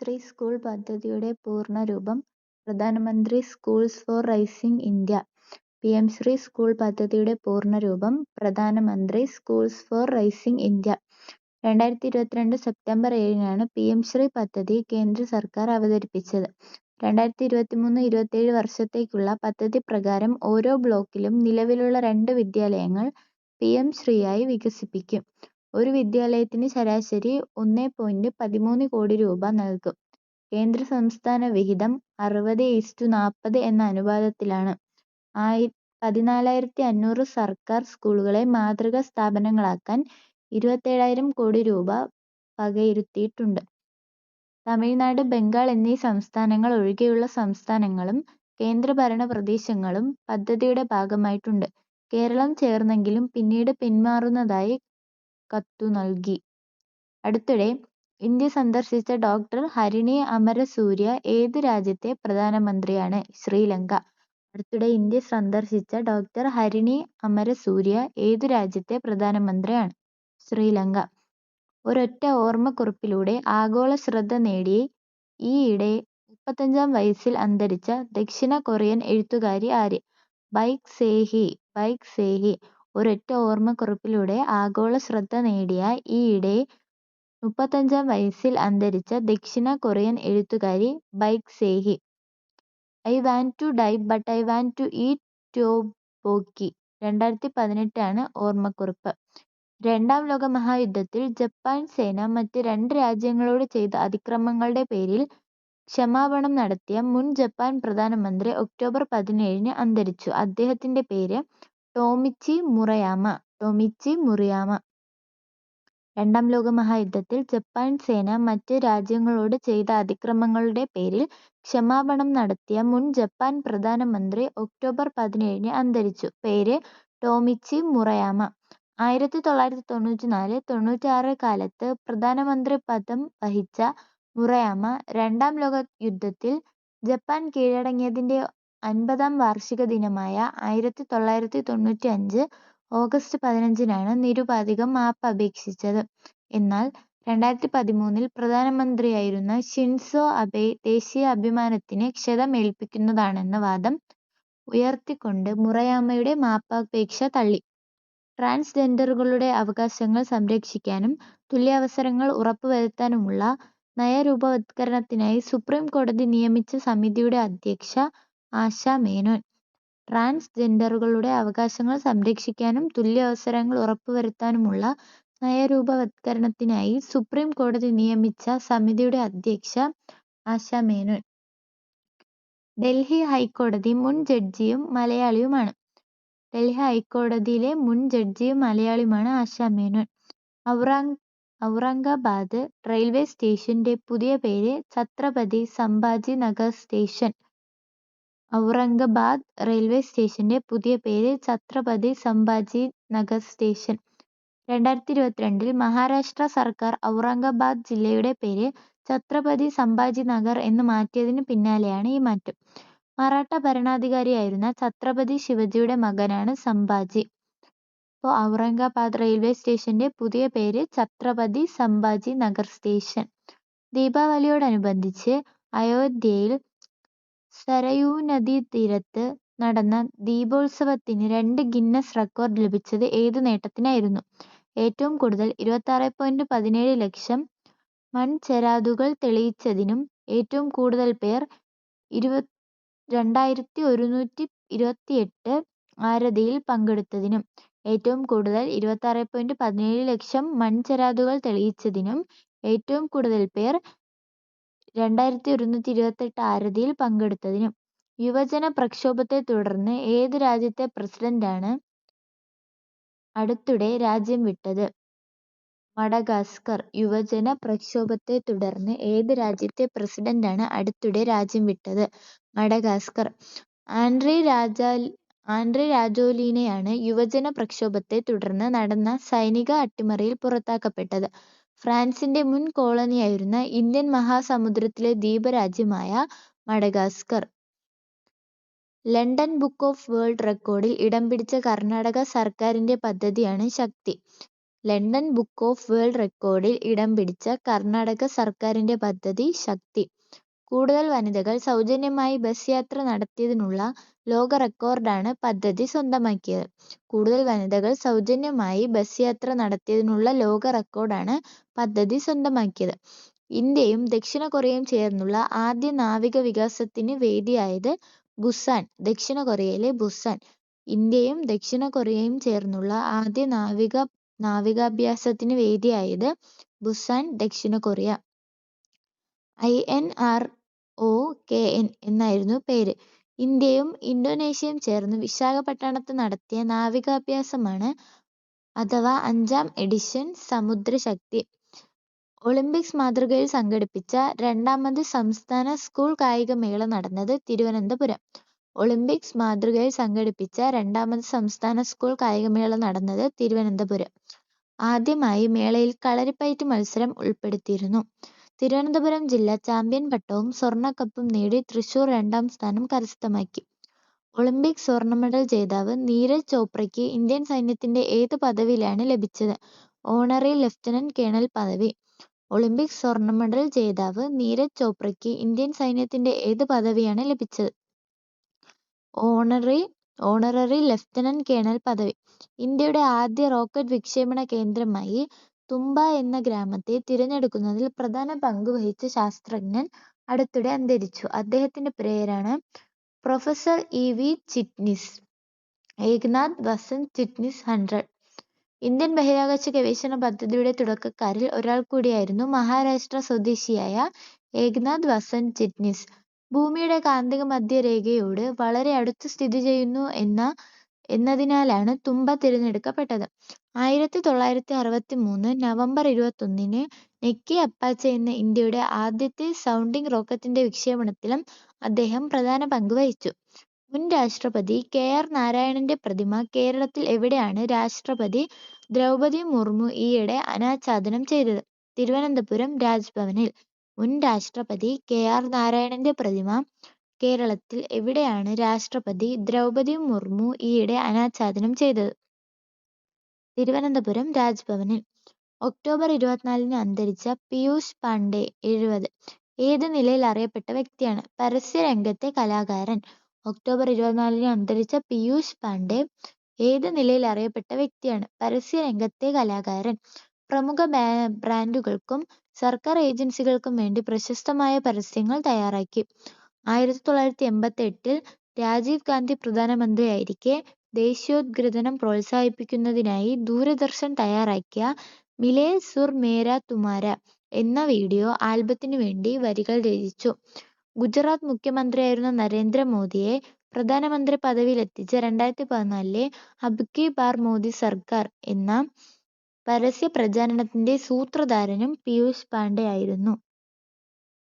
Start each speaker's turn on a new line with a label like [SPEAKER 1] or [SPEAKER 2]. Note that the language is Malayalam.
[SPEAKER 1] ശ്രീ സ്കൂൾ പദ്ധതിയുടെ പൂർണ്ണരൂപം Pradhan Mantri schools for rising India. P M Shri school പദ്ധതിയുടെ പൂർണ്ണരൂപം Pradhan Mantri schools for rising India. 2022 September 7-നാണ് പി എം ശ്രീ പദ്ധതി കേന്ദ്ര സർക്കാർ അവതരിപ്പിച്ചത്. 2023-27 വർഷത്തേക്കുള്ള പദ്ധതി പ്രകാരം ഓരോ ബ്ലോക്കിലും നിലവിലുള്ള 2 വിദ്യാലയങ്ങൾ പി എം ശ്രീയായി വികസിപ്പിക്കും. ഒരു വിദ്യാലയത്തിന് ശരാശരി 1.13 കോടി രൂപ നൽകും. കേന്ദ്ര സംസ്ഥാന വിഹിതം 60:40 എന്ന അനുപാതത്തിലാണ്. 14,500 സർക്കാർ സ്കൂളുകളെ മാതൃകാ സ്ഥാപനങ്ങളാക്കാൻ 27,000 കോടി രൂപ വകയിരുത്തിയിട്ടുണ്ട്. തമിഴ്നാട്, ബംഗാൾ എന്നീ സംസ്ഥാനങ്ങൾ ഒഴികെയുള്ള സംസ്ഥാനങ്ങളും കേന്ദ്രഭരണ പ്രദേശങ്ങളും പദ്ധതിയുടെ ഭാഗമായിട്ടുണ്ട്. കേരളം ചേർന്നെങ്കിലും പിന്നീട് പിന്മാറുന്നതായി കത്തുനൽകി. അടുത്തിടെ ഇന്ത്യ സന്ദർശിച്ച ഡോക്ടർ ഹരിണി അമരസൂര്യ ഏത് രാജ്യത്തെ പ്രധാനമന്ത്രിയാണ്? ശ്രീലങ്ക. അടുത്തിടെ ഇന്ത്യ സന്ദർശിച്ച ഡോക്ടർ ഹരിണി അമരസൂര്യ ഏതു രാജ്യത്തെ പ്രധാനമന്ത്രിയാണ്? ശ്രീലങ്ക. ഒരൊറ്റ ഓർമ്മക്കുറിപ്പിലൂടെ ആഗോള ശ്രദ്ധ നേടി ഈയിടെ 35-ാം വയസ്സിൽ അന്തരിച്ച ദക്ഷിണ കൊറിയൻ എഴുത്തുകാരി ആര്? ബൈക്ക് സേഹി. ഒരൊറ്റ ഓർമ്മക്കുറിപ്പിലൂടെ ആഗോള ശ്രദ്ധ നേടിയ ഈയിടെ 35-ാം വയസ്സിൽ അന്തരിച്ച ദക്ഷിണ കൊറിയൻ എഴുത്തുകാരി Baek Sehee. I want to die but I want to eat tteokbokki. 2018 ഓർമ്മക്കുറിപ്പ്. രണ്ടാം ലോക മഹായുദ്ധത്തിൽ ജപ്പാൻ സേന മറ്റ് 2 രാജ്യങ്ങളോട് ചെയ്ത അതിക്രമങ്ങളുടെ പേരിൽ ക്ഷമാപണം നടത്തിയ മുൻ ജപ്പാൻ പ്രധാനമന്ത്രി ഒക്ടോബർ 17-ന് അന്തരിച്ചു. അദ്ദേഹത്തിന്റെ പേര് ടോമിച്ചി മുറയാമ. രണ്ടാം ലോക മഹായുദ്ധത്തിൽ ജപ്പാൻ സേന മറ്റ് രാജ്യങ്ങളോട് ചെയ്ത അതിക്രമങ്ങളുടെ പേരിൽ ക്ഷമാപണം നടത്തിയ മുൻ ജപ്പാൻ പ്രധാനമന്ത്രി ഒക്ടോബർ 17-ന് അന്തരിച്ചു. പേര് ടോമിച്ചി മുറയാമ. 1994-96 കാലത്ത് പ്രധാനമന്ത്രി പദം വഹിച്ച മുറയാമ രണ്ടാം ലോക യുദ്ധത്തിൽ ജപ്പാൻ കീഴടങ്ങിയതിന്റെ 50-ാം വാർഷിക ദിനമായ 1995 ഓഗസ്റ്റ് 15-നാണ് നിരുപാധികം മാപ്പ് അപേക്ഷിച്ചത്. എന്നാൽ 2013-ൽ പ്രധാനമന്ത്രിയായിരുന്ന ഷിൻസോ അബെ ദേശീയ അഭിമാനത്തിന് ക്ഷതമേൽപ്പിക്കുന്നതാണെന്ന വാദം ഉയർത്തിക്കൊണ്ട് മുറയാമയുടെ മാപ്പപേക്ഷ തള്ളി. ട്രാൻസ്ജെൻഡറുകളുടെ അവകാശങ്ങൾ സംരക്ഷിക്കാനും തുല്യാവസരങ്ങൾ ഉറപ്പുവരുത്താനുമുള്ള നയരൂപവത്കരണത്തിനായി സുപ്രീം കോടതി നിയമിച്ച സമിതിയുടെ അധ്യക്ഷ ആശ മേനോൻ. ട്രാൻസ്ജെൻഡറുകളുടെ അവകാശങ്ങൾ സംരക്ഷിക്കാനും തുല്യാവസരങ്ങൾ ഉറപ്പുവരുത്താനുമുള്ള നയരൂപവത്കരണത്തിനായി സുപ്രീം കോടതി നിയമിച്ച സമിതിയുടെ അധ്യക്ഷ ആശ മേനോൻ. ഡൽഹി ഹൈക്കോടതി മുൻ ജഡ്ജിയും മലയാളിയുമാണ്. ഡൽഹി ഹൈക്കോടതിയിലെ മുൻ ജഡ്ജിയും മലയാളിയുമാണ് ആശ മേനോൻ. ഔറംഗാബാദ് റെയിൽവേ സ്റ്റേഷന്റെ പുതിയ പേര് ഛത്രപതി സംഭാജി നഗർ സ്റ്റേഷൻ. ഔറംഗാബാദ് റെയിൽവേ സ്റ്റേഷന്റെ പുതിയ പേര് ഛത്രപതി സംഭാജി നഗർ സ്റ്റേഷൻ. 2022-ൽ മഹാരാഷ്ട്ര സർക്കാർ ഔറംഗാബാദ് ജില്ലയുടെ പേര് ഛത്രപതി സംഭാജി നഗർ എന്ന് മാറ്റിയതിന് പിന്നാലെയാണ് ഈ മാറ്റം. മറാഠ ഭരണാധികാരിയായിരുന്ന ഛത്രപതി ശിവജിയുടെ മകനാണ് സംഭാജി. ഇപ്പോൾ ഔറംഗാബാദ് റെയിൽവേ സ്റ്റേഷന്റെ പുതിയ പേര് ഛത്രപതി സംഭാജി നഗർ സ്റ്റേഷൻ. ദീപാവലിയോടനുബന്ധിച്ച് അയോധ്യയിൽ സരയൂ നദീതീരത്ത് നടന്ന ദീപോത്സവത്തിന് 2 ഗിന്നസ് റെക്കോർഡ് ലഭിച്ചത് ഏതു നേട്ടത്തിനായിരുന്നു? ഏറ്റവും കൂടുതൽ 26.17 ലക്ഷം മൺചെരാതുകൾ തെളിയിച്ചതിനും ഏറ്റവും കൂടുതൽ പേർ 2128 ആരതിയിൽ പങ്കെടുത്തതിനും. ഏറ്റവും കൂടുതൽ 26.17 ലക്ഷം മൺചെരാതുകൾ തെളിയിച്ചതിനും ഏറ്റവും കൂടുതൽ പേർ 2128 ആരതിയിൽ പങ്കെടുത്തതിനും. യുവജന പ്രക്ഷോഭത്തെ തുടർന്ന് ഏത് രാജ്യത്തെ പ്രസിഡന്റാണ് അടുത്തിടെ രാജ്യം വിട്ടത്? മഡഗാസ്കർ. യുവജന പ്രക്ഷോഭത്തെ തുടർന്ന് ഏത് രാജ്യത്തെ പ്രസിഡന്റാണ് അടുത്തിടെ രാജ്യം വിട്ടത്? മഡഗാസ്കർ. ആൻഡ്രി രാജോലിനയാണ് യുവജന പ്രക്ഷോഭത്തെ തുടർന്ന് നടന്ന സൈനിക അട്ടിമറിയിൽ പുറത്താക്കപ്പെട്ടത്. ഫ്രാൻസിന്റെ മുൻ കോളനിയായിരുന്ന ഇന്ത്യൻ മഹാസമുദ്രത്തിലെ ദ്വീപരാജ്യമായ Madagascar. London book of world റെക്കോർഡിൽ ഇടം പിടിച്ച കർണാടക സർക്കാരിന്റെ പദ്ധതിയാണ് Shakti. London book of world റെക്കോർഡിൽ ഇടം പിടിച്ച കർണാടക സർക്കാരിന്റെ പദ്ധതി ശക്തി. കൂടുതൽ വനിതകൾ സൗജന്യമായി ബസ് യാത്ര നടത്തിയതിനുള്ള ലോക റെക്കോർഡാണ് പദ്ധതി സ്വന്തമാക്കിയത്. കൂടുതൽ വനിതകൾ സൗജന്യമായി ബസ് യാത്ര നടത്തിയതിനുള്ള ലോക റെക്കോർഡാണ് പദ്ധതി സ്വന്തമാക്കിയത്. ഇന്ത്യയും ദക്ഷിണ കൊറിയയും ചേർന്നുള്ള ആദ്യ നാവിക വികാസത്തിന് വേദിയായത് ബുസാൻ. ദക്ഷിണ കൊറിയയിലെ ബുസാൻ. ഇന്ത്യയും ദക്ഷിണ കൊറിയയും ചേർന്നുള്ള ആദ്യ നാവികാഭ്യാസത്തിന് വേദിയായത് ബുസാൻ, ദക്ഷിണ കൊറിയ. INROKN എന്നായിരുന്നു പേര്. ഇന്ത്യയും ഇന്തോനേഷ്യയും ചേർന്ന് വിശാഖപട്ടണത്ത് നടത്തിയ നാവികാഭ്യാസമാണ് അഥവാ 5ാം എഡിഷൻ സമുദ്രശക്തി. ഒളിമ്പിക്സ് മാതൃകയിൽ സംഘടിപ്പിച്ച രണ്ടാമത് സംസ്ഥാന സ്കൂൾ കായികമേള നടന്നത് തിരുവനന്തപുരം. ഒളിമ്പിക്സ് മാതൃകയിൽ സംഘടിപ്പിച്ച രണ്ടാമത് സംസ്ഥാന സ്കൂൾ കായികമേള നടന്നത് തിരുവനന്തപുരം. ആദ്യമായി മേളയിൽ കളരിപ്പയറ്റ് മത്സരം ഉൾപ്പെടുത്തിയിരുന്നു. തിരുവനന്തപുരം ജില്ല ചാമ്പ്യൻ പട്ടവും സ്വർണ്ണക്കപ്പും നേടി തൃശൂർ 2ാം സ്ഥാനം കരസ്ഥമാക്കി. ഒളിമ്പിക് സ്വർണ്ണ മെഡൽ ജേതാവ് നീരജ് ചോപ്രയ്ക്ക് ഇന്ത്യൻ സൈന്യത്തിന്റെ ഏത് പദവിയാണ് ലഭിച്ചത്? ഓണററി ലഫ്റ്റനന്റ് കേണൽ പദവി. ഒളിമ്പിക് സ്വർണ്ണ മെഡൽ ജേതാവ് നീരജ് ചോപ്രയ്ക്ക് ഇന്ത്യൻ സൈന്യത്തിന്റെ ഏത് പദവിയാണ് ലഭിച്ചത്? ഓണററി ലഫ്റ്റനന്റ് കേണൽ പദവി. ഇന്ത്യയുടെ ആദ്യ റോക്കറ്റ് വിക്ഷേപണ കേന്ദ്രമായി തുമ്പ എന്ന ഗ്രാമത്തെ തിരഞ്ഞെടുക്കുന്നതിൽ പ്രധാന പങ്ക് വഹിച്ച ശാസ്ത്രജ്ഞൻ അടുത്തിടെ അന്തരിച്ചു. അദ്ദേഹത്തിന്റെ പേരാണ് professor EV Chitnis. Eknath Vasant Chitnis 100. Indian ബഹിരാകാശ ഗവേഷണ പദ്ധതിയുടെ തുടക്കക്കാരിൽ ഒരാൾ കൂടിയായിരുന്നു മഹാരാഷ്ട്ര സ്വദേശിയായ ഏകനാഥ് വസന്ത് ചിറ്റ്നിസ്. ഭൂമിയുടെ കാന്തിക മധ്യരേഖയോട് വളരെ അടുത്ത് സ്ഥിതി ചെയ്യുന്നു എന്നതിനാലാണ് തുമ്പ തിരഞ്ഞെടുക്കപ്പെട്ടത്. 1963 നവംബർ 21 നെക്കി അപ്പാച്ചെ എന്ന ഇന്ത്യയുടെ ആദ്യത്തെ സൗണ്ടിംഗ് റോക്കറ്റിന്റെ വിക്ഷേപണത്തിലും അദ്ദേഹം പ്രധാന പങ്ക് വഹിച്ചു. മുൻ രാഷ്ട്രപതി KR നാരായണന്റെ പ്രതിമ കേരളത്തിൽ എവിടെയാണ് രാഷ്ട്രപതി ദ്രൗപദി മുർമു ഈയിടെ അനാച്ഛാദനം ചെയ്തത്? തിരുവനന്തപുരം രാജ്ഭവനിൽ. മുൻ രാഷ്ട്രപതി KR നാരായണന്റെ പ്രതിമ കേരളത്തിൽ എവിടെയാണ് രാഷ്ട്രപതി ദ്രൗപദി മുർമു ഈയിടെ അനാച്ഛാദനം ചെയ്തത്? തിരുവനന്തപുരം രാജ്ഭവനിൽ. ഒക്ടോബർ 24 അന്തരിച്ച പീയൂഷ് പാണ്ഡെ 70. ഏത് നിലയിൽ അറിയപ്പെട്ട വ്യക്തിയാണ്? പരസ്യരംഗത്തെ കലാകാരൻ. ഒക്ടോബർ 24 അന്തരിച്ച പീയൂഷ് പാണ്ഡെ ഏത് നിലയിൽ അറിയപ്പെട്ട വ്യക്തിയാണ്? പരസ്യരംഗത്തെ കലാകാരൻ. പ്രമുഖ ബ്രാൻഡുകൾക്കും സർക്കാർ ഏജൻസികൾക്കും വേണ്ടി പ്രശസ്തമായ പരസ്യങ്ങൾ തയ്യാറാക്കി. 1988 രാജീവ് ഗാന്ധി പ്രധാനമന്ത്രിയായിരിക്കെ ദേശീയോദ്ഗ്രഥനം പ്രോത്സാഹിപ്പിക്കുന്നതിനായി ദൂരദർശൻ തയ്യാറാക്കിയ മിലേ സുർ മേരാ തുമാര എന്ന വീഡിയോ ആൽബത്തിനു വേണ്ടി വരികൾ രചിച്ചു. ഗുജറാത്ത് മുഖ്യമന്ത്രിയായിരുന്ന നരേന്ദ്രമോദിയെ പ്രധാനമന്ത്രി പദവിയിലെത്തിച്ച 2014 അബ് കി ബാർ മോദി സർക്കാർ എന്ന പരസ്യ പ്രചാരണത്തിന്റെ സൂത്രധാരനും പീയൂഷ് പാണ്ഡെ ആയിരുന്നു.